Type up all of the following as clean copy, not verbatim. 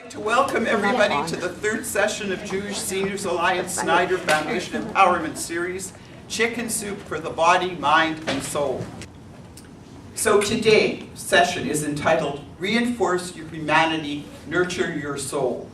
I'd like to welcome everybody to the third session of Jewish Seniors Alliance Snyder Foundation Empowerment Series, Chicken Soup for the Body, Mind, and Soul. So today's session is entitled, Reinforce Your Humanity, Nurture Your Soul.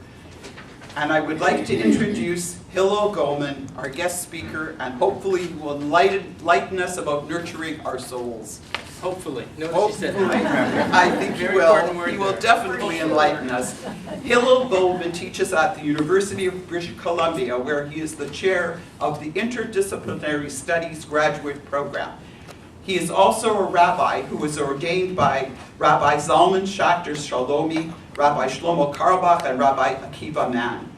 And I would like to introduce Hillel Goelman, our guest speaker, and hopefully he will enlighten us about nurturing our souls. Hopefully. Hopefully. I think he will. He will definitely enlighten us. Hillel Goelman teaches at the University of British Columbia, where he is the chair of the Interdisciplinary Studies graduate program. He is also a rabbi who was ordained by Rabbi Zalman Schachter Shalomi, Rabbi Shlomo Carlebach, and Rabbi Akiva Mann.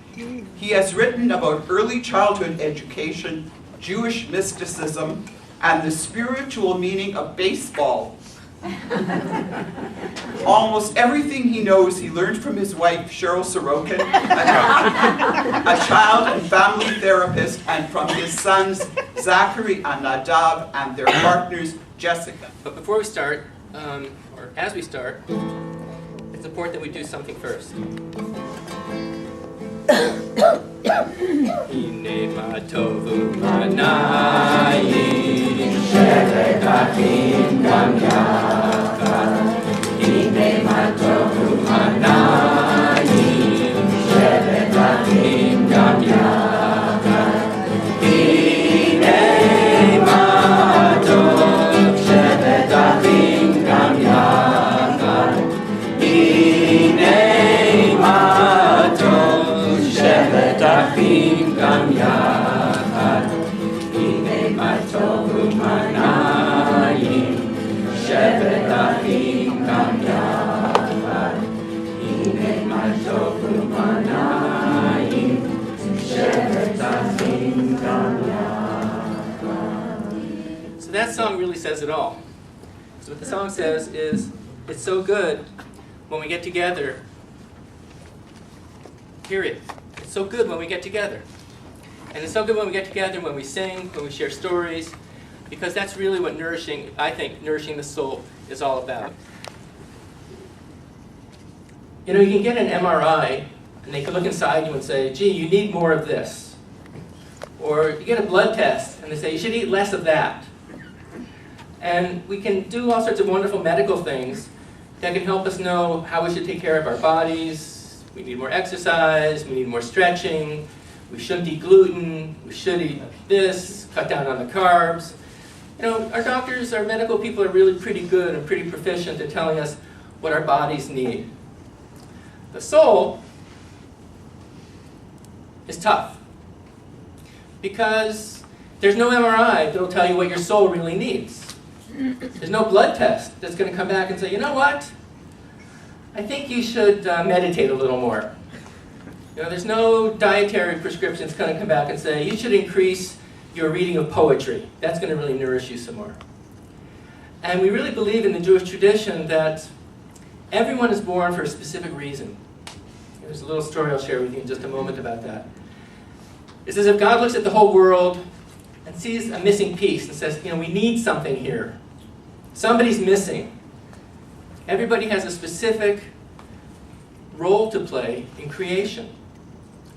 He has written about early childhood education, Jewish mysticism, and the spiritual meaning of baseball. Almost everything he knows he learned from his wife, Cheryl Sorokin, a child and family therapist, and from his sons, Zachary and Nadav, and their partners, Jessica. But before we start, or as we start, it's important that we do something first. Hine ma tovu manayim shevet achim gam yachad. Hine ma tovu manayim shevet achim gam yachad. Hine ma tov shevet achim gam yachad. Hine ma tov shevet achim gam yachad. Hine ma tovu manayim shevet achim gam yachad. Hine ma tovu manayim shevet achim gam yachad. So that song really says it all. So what the song says is, it's so good when we get together. Period. It's so good when we get together. And it's so good when we get together, when we sing, when we share stories, because that's really what nourishing, I think, nourishing the soul is all about. You know, you can get an MRI, and they can look inside you and say, gee, you need more of this. Or you get a blood test, and they say, you should eat less of that. And we can do all sorts of wonderful medical things that can help us know how we should take care of our bodies. We need more exercise, we need more stretching, we shouldn't eat gluten, we should eat this, cut down on the carbs. You know, our doctors, our medical people are really pretty good and pretty proficient at telling us what our bodies need. The soul is tough because there's no MRI that'll tell you what your soul really needs. There's no blood test that's going to come back and say, you know what? I think you should meditate a little more. You know, there's no dietary prescription that's going to come back and say, you should increase your reading of poetry. That's going to really nourish you some more. And we really believe in the Jewish tradition that everyone is born for a specific reason. There's a little story I'll share with you in just a moment about that. It's as if God looks at the whole world and sees a missing piece and says, you know, we need something here. Somebody's missing. Everybody has a specific role to play in creation.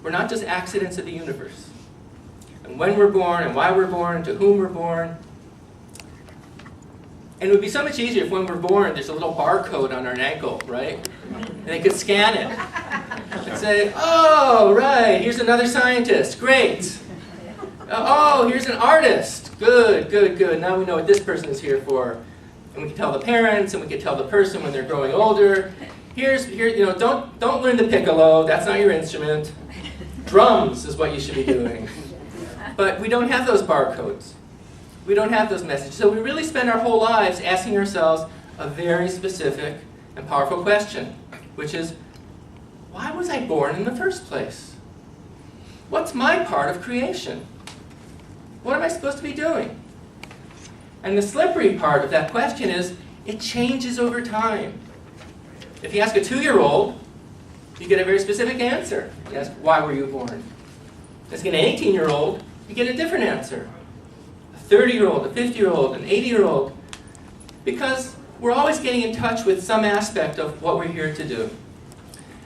We're not just accidents of the universe. And when we're born, and why we're born, and to whom we're born. And it would be so much easier if when we're born, there's a little barcode on our ankle, right? And they could scan it and say, oh, right, here's another scientist, great. Oh, here's an artist, good, good, good. Now we know what this person is here for. And we can tell the parents, and we can tell the person when they're growing older. Here, you know, don't learn the piccolo. That's not your instrument. Drums is what you should be doing. But we don't have those barcodes. We don't have those messages. So we really spend our whole lives asking ourselves a very specific and powerful question, which is, why was I born in the first place? What's my part of creation? What am I supposed to be doing? And the slippery part of that question is, it changes over time. If you ask a 2-year-old, you get a very specific answer. You ask, why were you born? Ask an 18-year-old, you get a different answer. A 30-year-old, a 50-year-old, an 80-year-old. Because we're always getting in touch with some aspect of what we're here to do.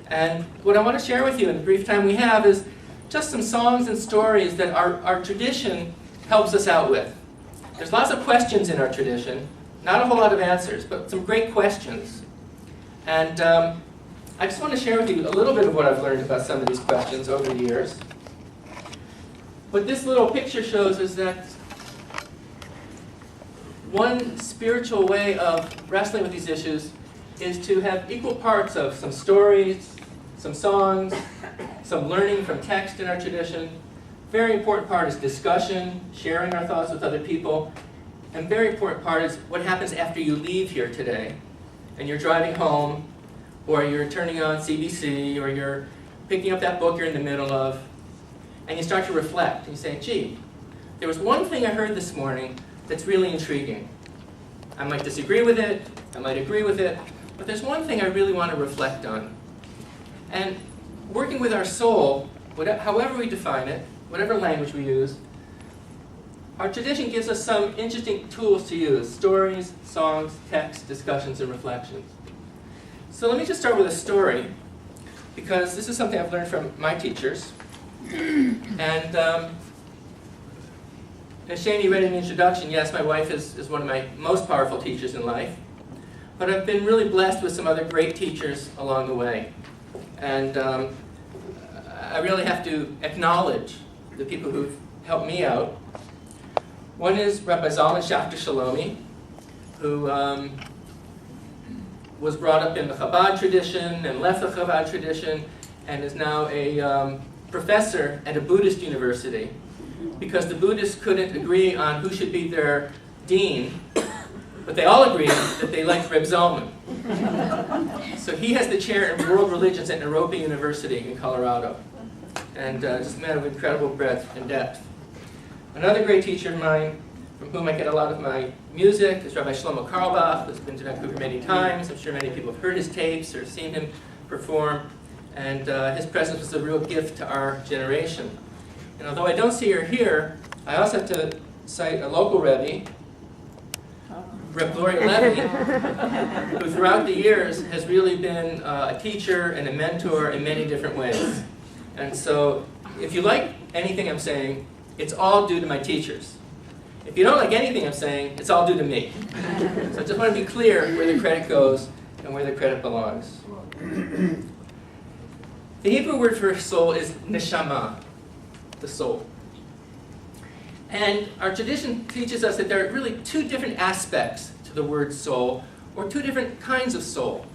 And what I want to share with you in the brief time we have is just some songs and stories that our tradition helps us out with. There's lots of questions in our tradition, not a whole lot of answers, but some great questions. And I just want to share with you a little bit of what I've learned about some of these questions over the years. What this little picture shows is that one spiritual way of wrestling with these issues is to have equal parts of some stories, some songs, some learning from text in our tradition. Very important part is discussion, sharing our thoughts with other people. And very important part is what happens after you leave here today. And you're driving home, or you're turning on CBC, or you're picking up that book you're in the middle of, and you start to reflect. And you say, gee, there was one thing I heard this morning that's really intriguing. I might disagree with it, I might agree with it, but there's one thing I really want to reflect on. And working with our soul, however we define it, whatever language we use, our tradition gives us some interesting tools to use: stories, songs, texts, discussions, and reflections. So let me just start with a story, because this is something I've learned from my teachers. And as Shani read in the introduction, yes, my wife is one of my most powerful teachers in life. But I've been really blessed with some other great teachers along the way. And I really have to acknowledge the people who've helped me out. One is Rabbi Shalomi, who was brought up in the Chabad tradition and left the Chabad tradition and is now a professor at a Buddhist university, because the Buddhists couldn't agree on who should be their dean, but they all agreed that they liked Reb Zalman. So he has the chair in world religions at Nairobi University in Colorado, and just a man of incredible breadth and depth. Another great teacher of mine, from whom I get a lot of my music, is Rabbi Shlomo Carlebach, who's been to Vancouver many times. I'm sure many people have heard his tapes or seen him perform, and his presence was a real gift to our generation. And although I don't see her here, I also have to cite a local Rebbe, Reb Gloria Levy, who throughout the years has really been a teacher and a mentor in many different ways. And so if you like anything I'm saying, it's all due to my teachers. If you don't like anything I'm saying, it's all due to me. So I just want to be clear where the credit goes and where the credit belongs. The Hebrew word for soul is neshama, the soul. And our tradition teaches us that there are really two different aspects to the word soul, or two different kinds of soul.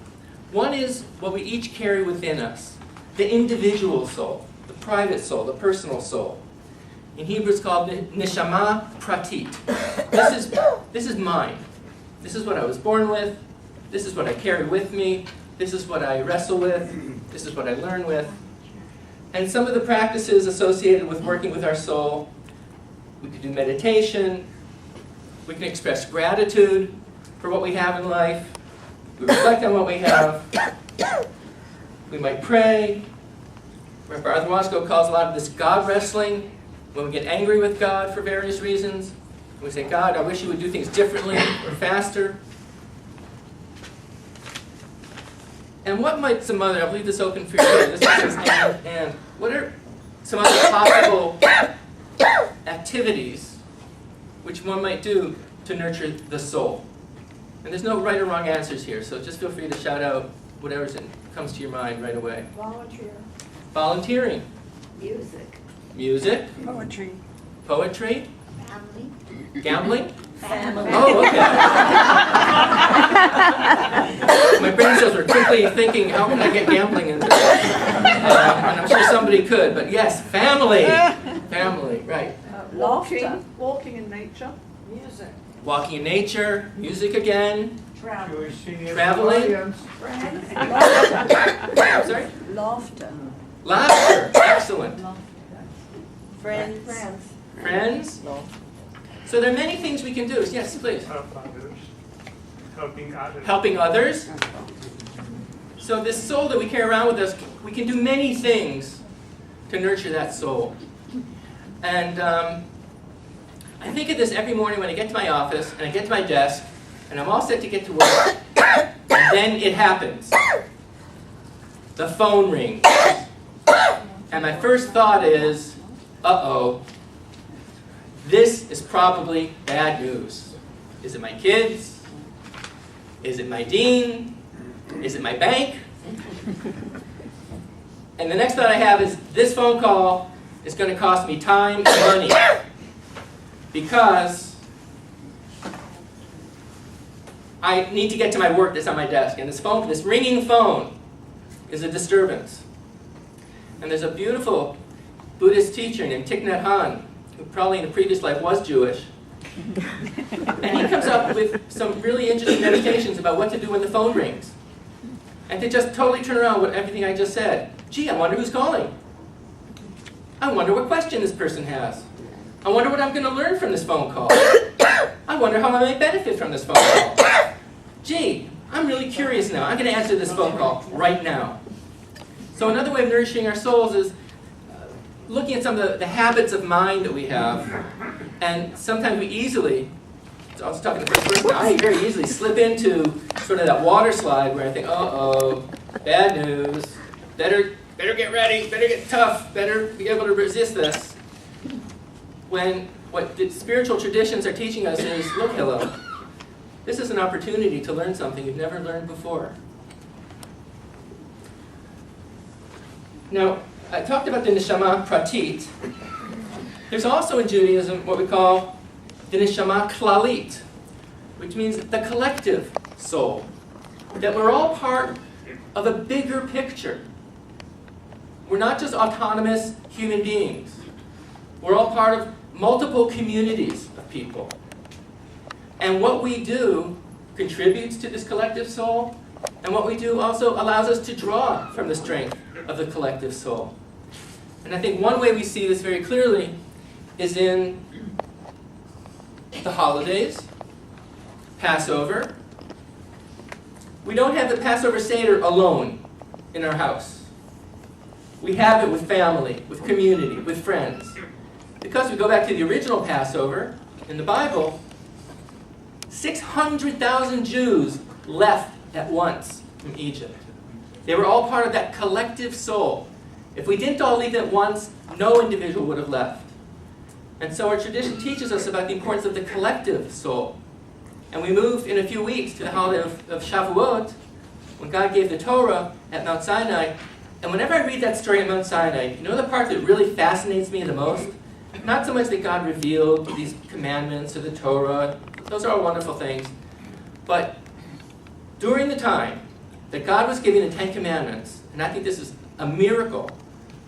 One is what we each carry within us, the individual soul, the private soul, the personal soul. In Hebrew it's called neshama pratit. This is mine. This is what I was born with. This is what I carry with me. This is what I wrestle with. This is what I learn with. And some of the practices associated with working with our soul, we could do meditation. We can express gratitude for what we have in life. We reflect on what we have. We might pray. Rabbi Arthur Waskow calls a lot of this God wrestling, when we get angry with God for various reasons. We say, God, I wish you would do things differently or faster. And what might some other, I'll leave this open for you, this is and what are some other possible activities which one might do to nurture the soul? And there's no right or wrong answers here, so just feel free to shout out whatever comes to your mind right away. Volunteer. Volunteering. Music. Music. Poetry. Poetry. Family. Gambling. Family. Oh, okay. My brain cells were quickly thinking, how can I get gambling into this? And I'm sure somebody could, but yes, family. Family, right. Walking in nature. Music. Walking in nature, music again. Traveling. Friends. I'm sorry? Laughter. Laughter, excellent. Friends. Friends. So there are many things we can do. Yes, please. Help others. Helping others. Helping others. So this soul that we carry around with us, we can do many things to nurture that soul. And I think of this every morning when I get to my office and I get to my desk and I'm all set to get to work, and then it happens. the phone rings. And my first thought is, uh-oh, this is probably bad news. Is it my kids? Is it my dean? Is it my bank? And the next thought I have is, this phone call is going to cost me time and money because I need to get to my work that's on my desk. And this ringing phone is a disturbance. And there's a beautiful Buddhist teacher named Thich Nhat Hanh, who probably in a previous life was Jewish. And he comes up with some really interesting meditations about what to do when the phone rings. And to just totally turn around with everything I just said. Gee, I wonder who's calling. I wonder what question this person has. I wonder what I'm going to learn from this phone call. I wonder how I may benefit from this phone call. Gee, I'm really curious now. I'm going to answer this phone call right now. So another way of nourishing our souls is looking at some of the habits of mind that we have. And sometimes we easily, so I was talking to the first person, I very easily slip into sort of that water slide where I think, uh-oh, bad news, better get ready, better get tough, better be able to resist this. When what the spiritual traditions are teaching us is, look, Hillel, this is an opportunity to learn something you've never learned before. Now, I talked about the neshama pratit. There's also in Judaism what we call the neshama klalit, which means the collective soul. That we're all part of a bigger picture. We're not just autonomous human beings. We're all part of multiple communities of people. And what we do contributes to this collective soul, and what we do also allows us to draw from the strength of the collective soul. And I think one way we see this very clearly is in the holidays, Passover. We don't have the Passover Seder alone in our house. We have it with family, with community, with friends. Because we go back to the original Passover in the Bible, 600,000 Jews left at once from Egypt. They were all part of that collective soul. If we didn't all leave at once, no individual would have left. And so our tradition teaches us about the importance of the collective soul. And we move in a few weeks to the holiday of Shavuot, when God gave the Torah at Mount Sinai. And whenever I read that story at Mount Sinai, you know the part that really fascinates me the most? Not so much that God revealed these commandments or the Torah. Those are all wonderful things. But during the time that God was giving the Ten Commandments, and I think this is a miracle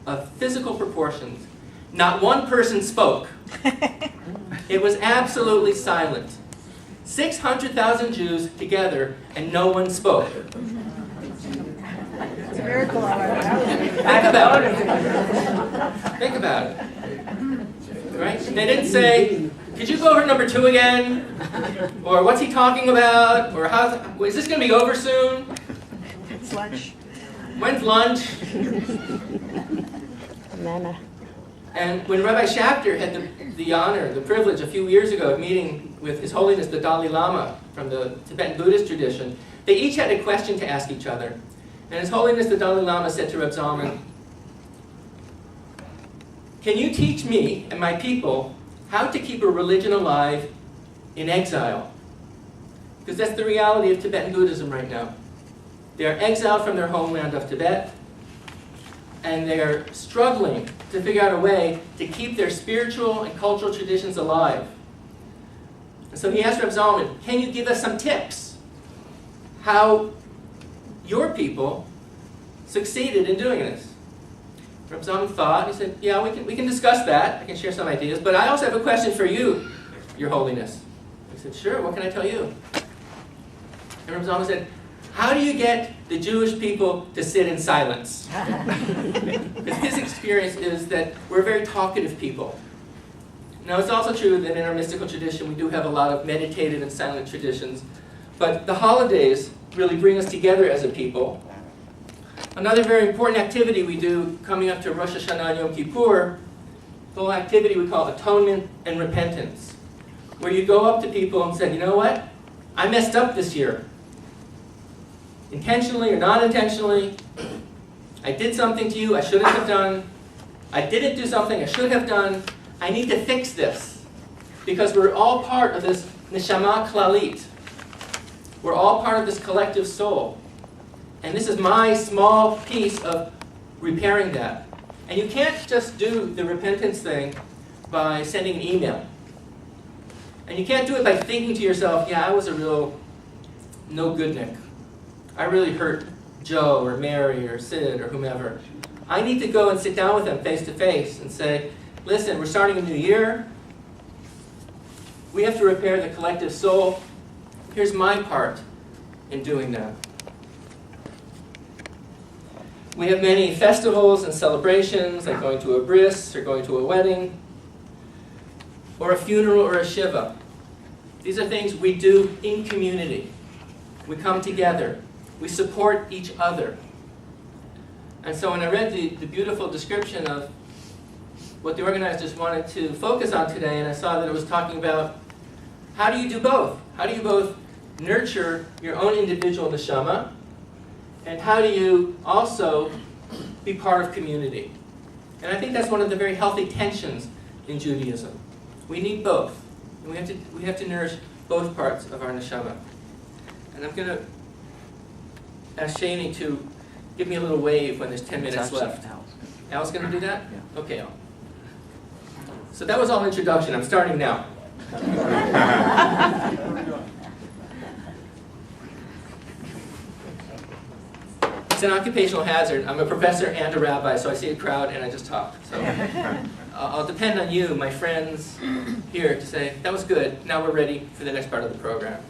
of physical proportions, not one person spoke. It was absolutely silent. 600,000 Jews together, and no one spoke. It's a miracle. Think about it. Think about it. Right? They didn't say, could you go over number 2 again? Or what's he talking about? Or is this going to be over soon? It's lunch. When's lunch? And when Rabbi Schachter had the honor, the privilege a few years ago of meeting with His Holiness the Dalai Lama from the Tibetan Buddhist tradition, they each had a question to ask each other. And His Holiness the Dalai Lama said to Reb Zalman, can you teach me and my people how to keep a religion alive in exile? Because that's the reality of Tibetan Buddhism right now. They are exiled from their homeland of Tibet, and they are struggling to figure out a way to keep their spiritual and cultural traditions alive. And so he asked Reb Zalman, can you give us some tips how your people succeeded in doing this? Reb Zalman thought, he said, yeah, we can discuss that. I can share some ideas, but I also have a question for you, Your Holiness. He said, sure, what can I tell you? And Reb Zalman said, how do you get the Jewish people to sit in silence? Because his experience is that we're very talkative people. Now, it's also true that in our mystical tradition, we do have a lot of meditative and silent traditions. But the holidays really bring us together as a people. Another very important activity we do coming up to Rosh Hashanah and Yom Kippur, the whole activity we call atonement and repentance, where you go up to people and say, you know what? I messed up this year. Intentionally or not intentionally, I did something to you I shouldn't have done. I didn't do something I should have done. I need to fix this. Because we're all part of this neshama klalit. We're all part of this collective soul. And this is my small piece of repairing that. And you can't just do the repentance thing by sending an email. And you can't do it by thinking to yourself, yeah, I was a real no-goodnik. I really hurt Joe or Mary or Sid or whomever. I need to go and sit down with them face to face and say, listen, we're starting a new year. We have to repair the collective soul. Here's my part in doing that. We have many festivals and celebrations, like going to a bris or going to a wedding, or a funeral or a shiva. These are things we do in community. We come together. We support each other. And so when I read the beautiful description of what the organizers wanted to focus on today, and I saw that it was talking about how do you do both? How do you both nurture your own individual neshama, and how do you also be part of community? And I think that's one of the very healthy tensions in Judaism. We need both. And we have to nourish both parts of our neshama. And I'm going to ask Shani to give me a little wave when there's 10 minutes left. Al's going to do that? Yeah. Okay, Al. So that was all introduction. I'm starting now. It's an occupational hazard. I'm a professor and a rabbi, so I see a crowd and I just talk. So I'll depend on you, my friends here, to say, that was good. Now we're ready for the next part of the program.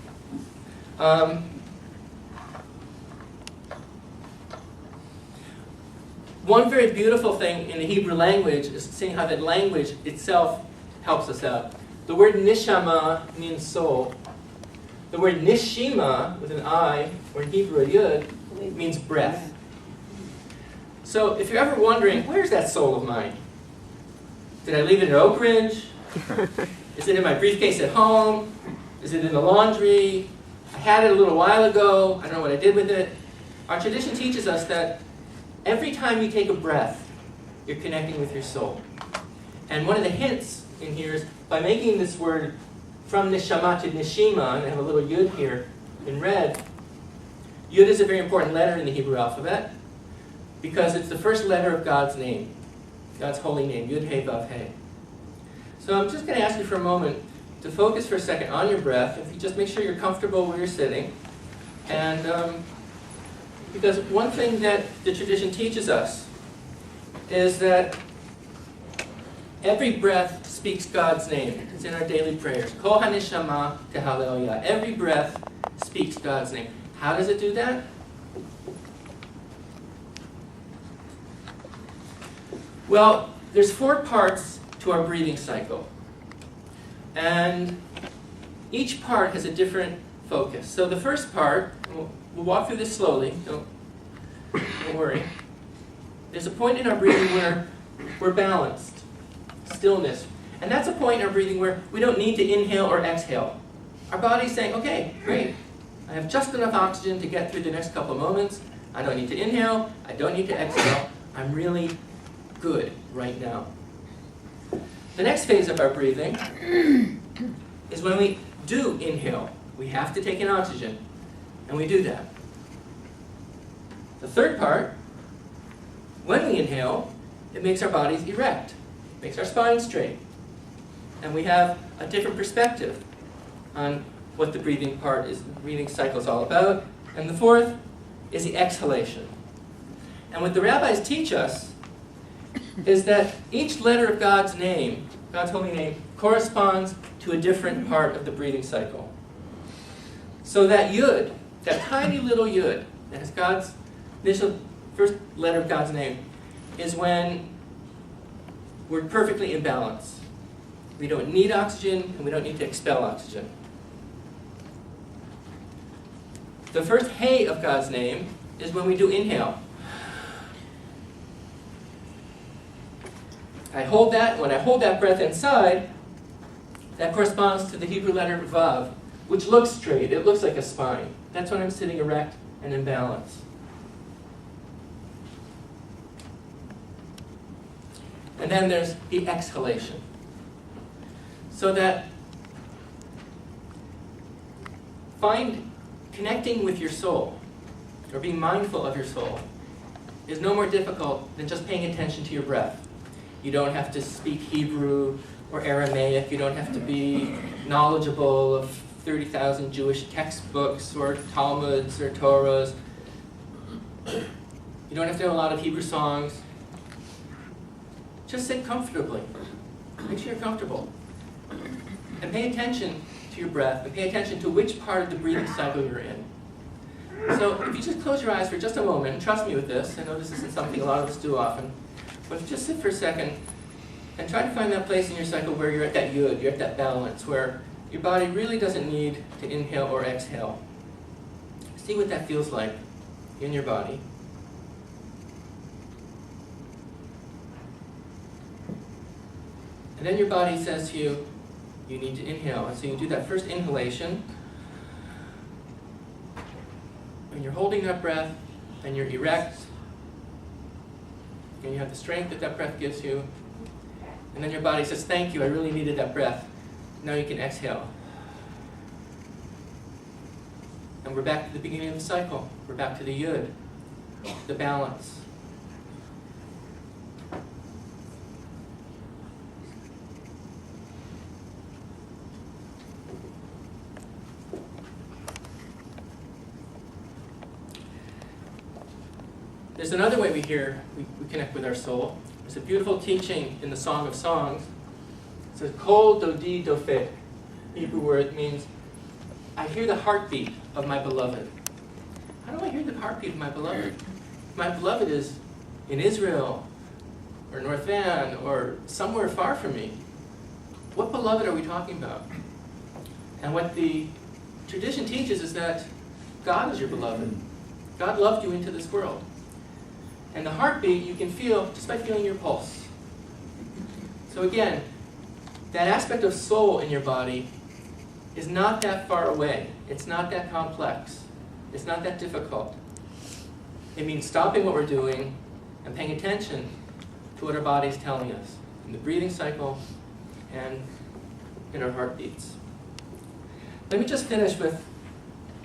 One very beautiful thing in the Hebrew language is seeing how that language itself helps us out. The word nishama means soul. The word nishima, with an I, or in Hebrew a yud, means breath. So if you're ever wondering, where's that soul of mine? Did I leave it in Oak Ridge? Is it in my briefcase at home? Is it in the laundry? I had it a little while ago. I don't know what I did with it. Our tradition teaches us that every time you take a breath, you're connecting with your soul. And one of the hints in here is by making this word from neshama to nishima, and I have a little yud here in red. Yud is a very important letter in the Hebrew alphabet because it's the first letter of God's name, God's holy name, Yud He Vav He. So I'm just going to ask you for a moment to focus for a second on your breath. If you just make sure you're comfortable where you're sitting. And because one thing that the tradition teaches us is that every breath speaks God's name. It's in our daily prayers. Kol haneshama tehalel. Every breath speaks God's name. How does it do that? Well, there's 4 parts to our breathing cycle. And each part has a different focus. So the first part, we'll walk through this slowly, don't worry. There's a point in our breathing where we're balanced, stillness. And that's a point in our breathing where we don't need to inhale or exhale. Our body's saying, okay, great. I have just enough oxygen to get through the next couple of moments. I don't need to inhale. I don't need to exhale. I'm really good right now. The next phase of our breathing is when we do inhale. We have to take in oxygen, and we do that. The third part, when we inhale, it makes our bodies erect. It makes our spine straight. And we have a different perspective on what the breathing cycle is all about. And the fourth is the exhalation. And what the rabbis teach us is that each letter of God's name, God's holy name, corresponds to a different part of the breathing cycle. So that yud, that tiny little yud, that is God's initial first letter of God's name, is when we're perfectly in balance. We don't need oxygen, and we don't need to expel oxygen. The first hey of God's name is when we do inhale. I hold that, when I hold that breath inside, that corresponds to the Hebrew letter Vav, which looks straight. It looks like a spine. That's when I'm sitting erect and in balance. And then there's the exhalation. So that connecting with your soul, or being mindful of your soul, is no more difficult than just paying attention to your breath. You don't have to speak Hebrew or Aramaic. You don't have to be knowledgeable of 30,000 Jewish textbooks or Talmuds or Torahs. You don't have to know a lot of Hebrew songs. Just sit comfortably. Make sure you're comfortable. And pay attention to your breath, and pay attention to which part of the breathing cycle you're in. So if you just close your eyes for just a moment, and trust me with this, I know this isn't something a lot of us do often, but just sit for a second and try to find that place in your cycle where you're at that yud, you're at that balance, where your body really doesn't need to inhale or exhale. See what that feels like in your body. And then your body says to you, you need to inhale. And so you do that first inhalation. And you're holding that breath, and you're erect. And you have the strength that that breath gives you. And then your body says, thank you, I really needed that breath. Now you can exhale. And we're back to the beginning of the cycle. We're back to the yud, the balance. There's another way we connect with our soul. There's a beautiful teaching in the Song of Songs. It says, Kol dodi dofek. Hebrew word means, I hear the heartbeat of my beloved. How do I hear the heartbeat of my beloved? My beloved is in Israel, or North Van, or somewhere far from me. What beloved are we talking about? And what the tradition teaches is that God is your beloved. God loved you into this world. And the heartbeat you can feel just by feeling your pulse. So again, that aspect of soul in your body is not that far away. It's not that complex. It's not that difficult. It means stopping what we're doing and paying attention to what our body's telling us in the breathing cycle and in our heartbeats. Let me just finish with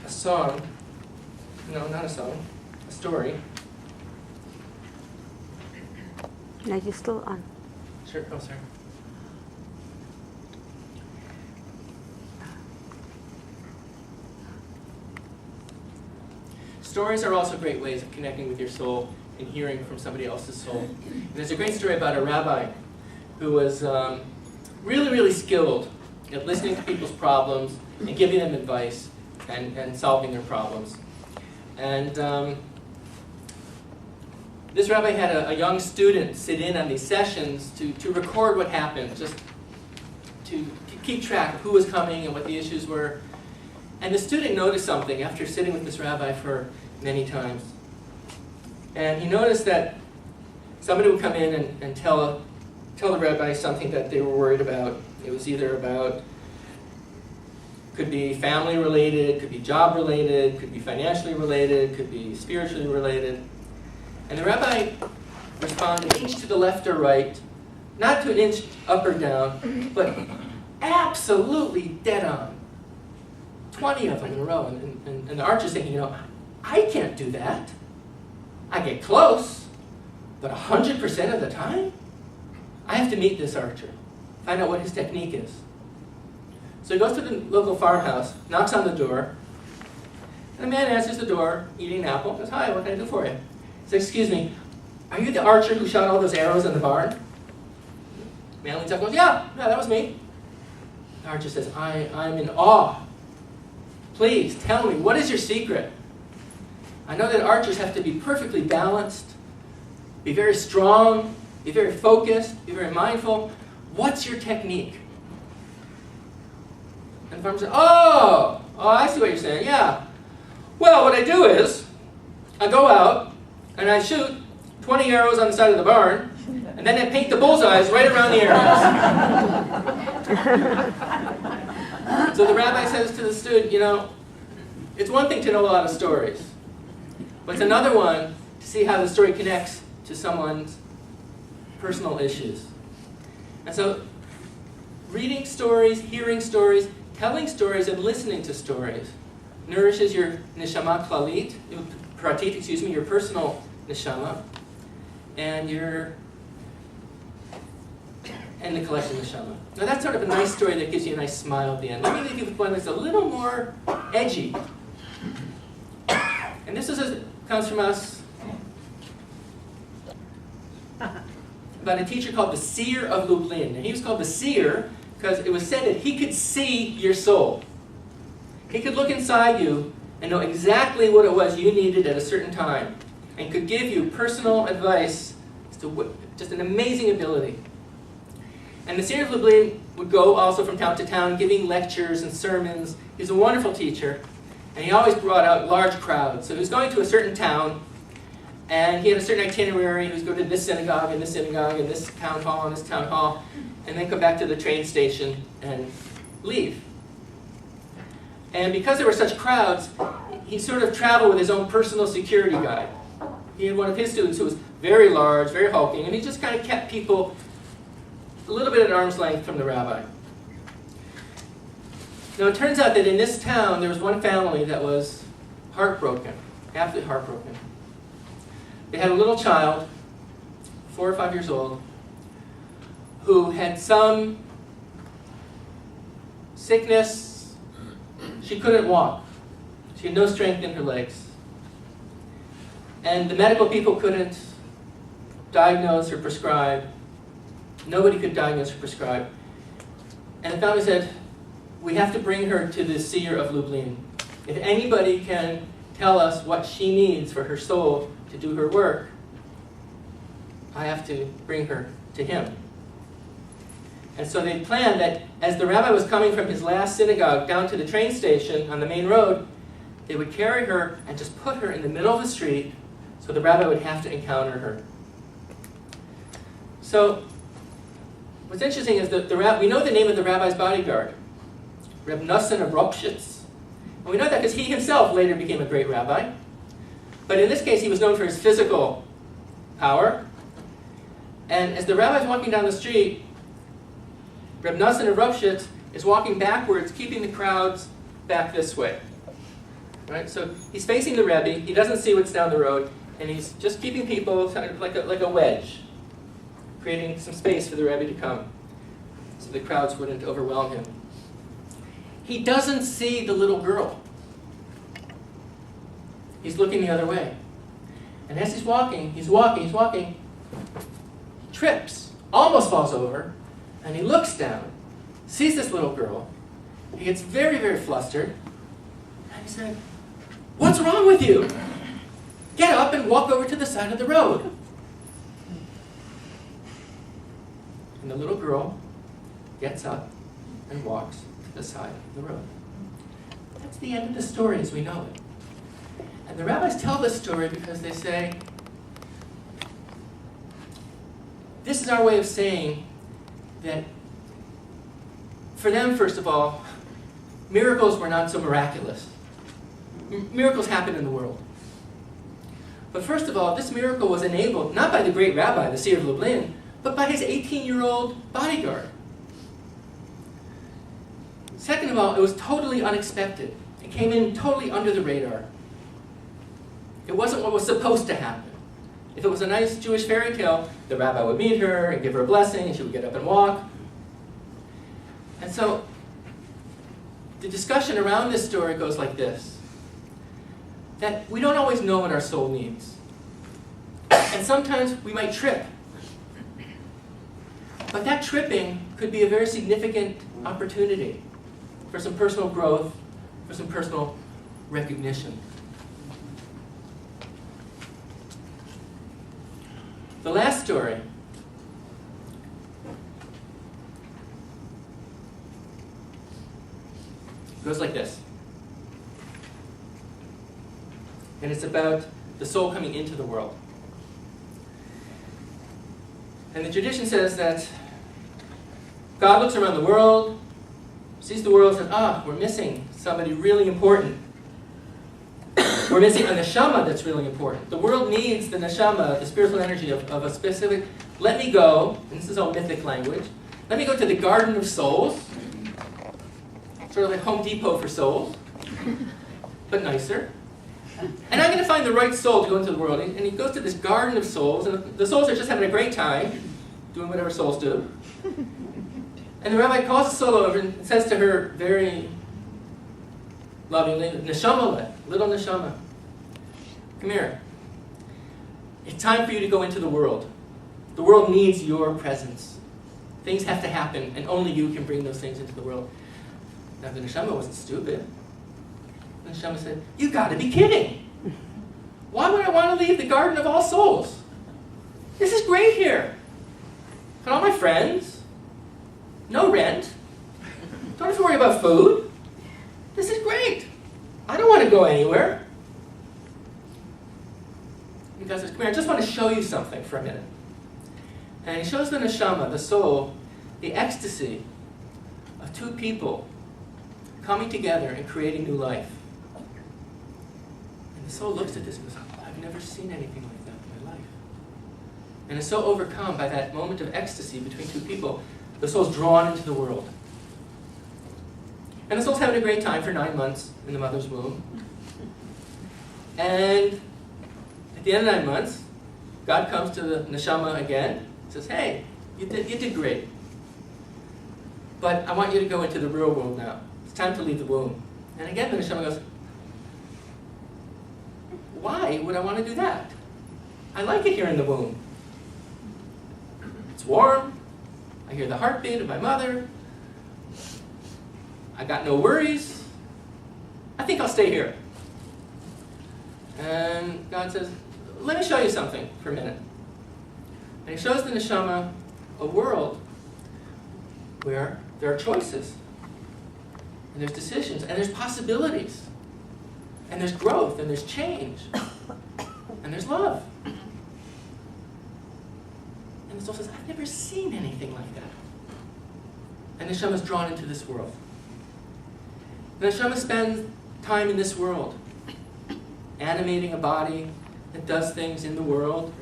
a song. No, not a song. A story. No, you're still on. Sure. Oh, sorry. Stories are also great ways of connecting with your soul and hearing from somebody else's soul. And there's a great story about a rabbi who was really, really skilled at listening to people's problems and giving them advice and solving their problems. And this rabbi had a young student sit in on these sessions to record what happened, just to keep track of who was coming and what the issues were. And the student noticed something after sitting with this rabbi for many times. And he noticed that somebody would come in and tell the rabbi something that they were worried about. It was either about, could be family related, could be job related, could be financially related, could be spiritually related. And the rabbi responded an inch to the left or right, not to an inch up or down, but absolutely dead on. 20 of them in a row. And the archer's thinking, I can't do that. I get close, but 100% of the time, I have to meet this archer, find out what his technique is. So he goes to the local farmhouse, knocks on the door, and the man answers the door, eating an apple, goes, hi, what can I do for you? He says, excuse me, are you the archer who shot all those arrows in the barn? The man leans up and goes, yeah, that was me. The archer says, I'm in awe. Please, tell me, what is your secret? I know that archers have to be perfectly balanced, be very strong, be very focused, be very mindful. What's your technique? And the farmer says, oh, I see what you're saying, yeah. Well, what I do is, I go out, and I shoot 20 arrows on the side of the barn, and then I paint the bullseyes right around the arrows. So the rabbi says to the student, it's one thing to know a lot of stories, but it's another one to see how the story connects to someone's personal issues. And so reading stories, hearing stories, telling stories, and listening to stories nourishes your neshama pratit, excuse me, your personal neshama, and the collective neshama. Now that's sort of a nice story that gives you a nice smile at the end. Let me leave you with one that's a little more edgy. And this comes from us about a teacher called the Seer of Lublin. And he was called the Seer because it was said that he could see your soul. He could look inside you and know exactly what it was you needed at a certain time, and could give you personal advice. Just an amazing ability. And the Seer of Lublin would go also from town to town giving lectures and sermons. He's a wonderful teacher, and he always brought out large crowds. So he was going to a certain town, and he had a certain itinerary. He was going to this synagogue, and this synagogue, and this town hall, and this town hall, and then come back to the train station and leave. And because there were such crowds, he sort of traveled with his own personal security guide. He had one of his students who was very large, very hulking, and he just kind of kept people a little bit at arm's length from the rabbi. Now it turns out that in this town there was one family that was heartbroken, absolutely heartbroken. They had a little child, 4 or 5 years old, who had some sickness. She couldn't walk. She had no strength in her legs. And the medical people couldn't diagnose or prescribe. Nobody could diagnose or prescribe. And the family said, we have to bring her to the Seer of Lublin. If anybody can tell us what she needs for her soul to do her work, I have to bring her to him. And so they planned that as the rabbi was coming from his last synagogue down to the train station on the main road, they would carry her and just put her in the middle of the street so the rabbi would have to encounter her. So what's interesting is that we know the name of the rabbi's bodyguard, Reb Nosson of Ropshitz. And we know that because he himself later became a great rabbi. But in this case, he was known for his physical power. And as the rabbi's walking down the street, Reb Nosson of Ropshitz is walking backwards, keeping the crowds back this way. Right? So he's facing the Rebbe, he doesn't see what's down the road, and he's just keeping people kind of like a wedge, creating some space for the Rebbe to come so the crowds wouldn't overwhelm him. He doesn't see the little girl. He's looking the other way. And as he's walking, he trips, almost falls over, and he looks down, sees this little girl. He gets very, very flustered, and he said, "What's wrong with you? Get up and walk over to the side of the road." And the little girl gets up and walks to the side of the road. That's the end of the story as we know it. And the rabbis tell this story because they say, this is our way of saying that for them, first of all, miracles were not so miraculous. Miracles happen in the world. But first of all, this miracle was enabled not by the great rabbi, the Seer of Lublin, but by his 18-year-old bodyguard. Second of all, it was totally unexpected. It came in totally under the radar. It wasn't what was supposed to happen. If it was a nice Jewish fairy tale, the rabbi would meet her and give her a blessing, and she would get up and walk. And so the discussion around this story goes like this, that we don't always know what our soul needs. And sometimes we might trip. But that tripping could be a very significant opportunity for some personal growth, for some personal recognition. The last story goes like this. And it's about the soul coming into the world. And the tradition says that God looks around the world, sees the world, and says, we're missing somebody really important. We're missing a neshama that's really important. The world needs the neshama, the spiritual energy of a specific let me go, and this is all mythic language, let me go to the Garden of Souls, sort of like Home Depot for souls, but nicer. And I'm going to find the right soul to go into the world. And he goes to this Garden of Souls, and the souls are just having a great time, doing whatever souls do. And the rabbi calls the soul over and says to her very lovingly, Neshama, little Neshama, come here. It's time for you to go into the world. The world needs your presence. Things have to happen, and only you can bring those things into the world. Now the Neshama wasn't stupid. The Neshama said, you got to be kidding. Why would I want to leave the Garden of All Souls? This is great here. Got all my friends. No rent. Don't have to worry about food. This is great. I don't want to go anywhere. And God says, come here, I just want to show you something for a minute. And he shows the neshama, the soul, the ecstasy of two people coming together and creating new life. And the soul looks at this and goes, I've never seen anything like that in my life. And is so overcome by that moment of ecstasy between two people, the soul's drawn into the world. And the soul's having a great time for 9 months in the mother's womb. And at the end of 9 months, God comes to the neshama again and says, hey, you did great. But I want you to go into the real world now. It's time to leave the womb. And again, the neshama goes, why would I want to do that? I like it here in the womb. It's warm. I hear the heartbeat of my mother. I got no worries. I think I'll stay here. And God says, let me show you something for a minute. And he shows the neshama a world where there are choices, and there's decisions, and there's possibilities, and there's growth, and there's change, and there's love. And the soul says, I've never seen anything like that. And the neshama is drawn into this world. The neshama spends time in this world, animating a body that does things in the world.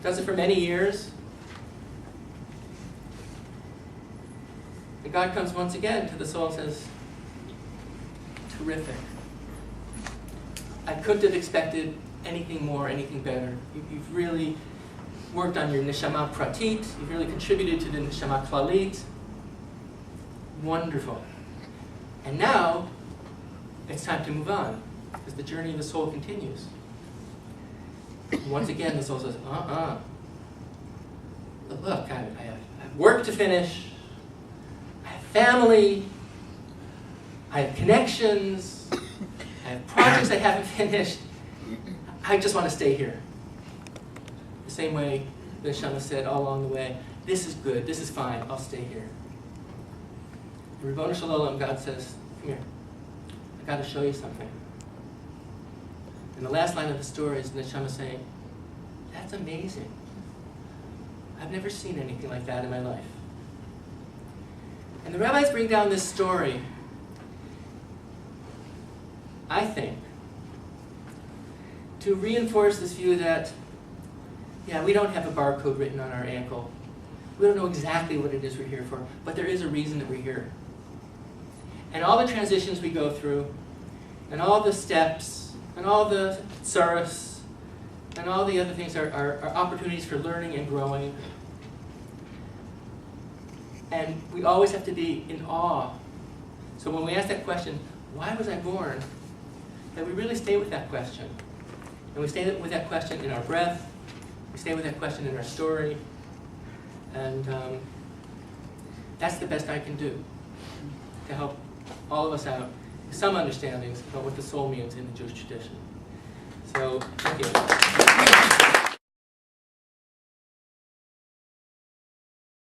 Does it for many years. And God comes once again to the soul and says, terrific. I couldn't have expected anything more, anything better. You've really worked on your neshama pratit. You've really contributed to the neshama klalit. Wonderful. And now, it's time to move on, because the journey of the soul continues. Once again, the soul says, look, I have work to finish. I have family. I have connections. I have projects I haven't finished. I just want to stay here. The same way the neshama said all along the way, this is good, this is fine, I'll stay here. And Ribono Shel Olam, God says, come here, I've got to show you something. And the last line of the story is the neshama saying, that's amazing. I've never seen anything like that in my life. And the rabbis bring down this story, I think, to reinforce this view that, yeah, we don't have a barcode written on our ankle. We don't know exactly what it is we're here for, but there is a reason that we're here. And all the transitions we go through, and all the steps, and all the tsaros, and all the other things are opportunities for learning and growing. And we always have to be in awe. So when we ask that question, why was I born? That we really stay with that question. And we stay with that question in our breath. We stay with that question in our story. And that's the best I can do to help all of us out with some understandings about what the soul means in the Jewish tradition. So, thank you.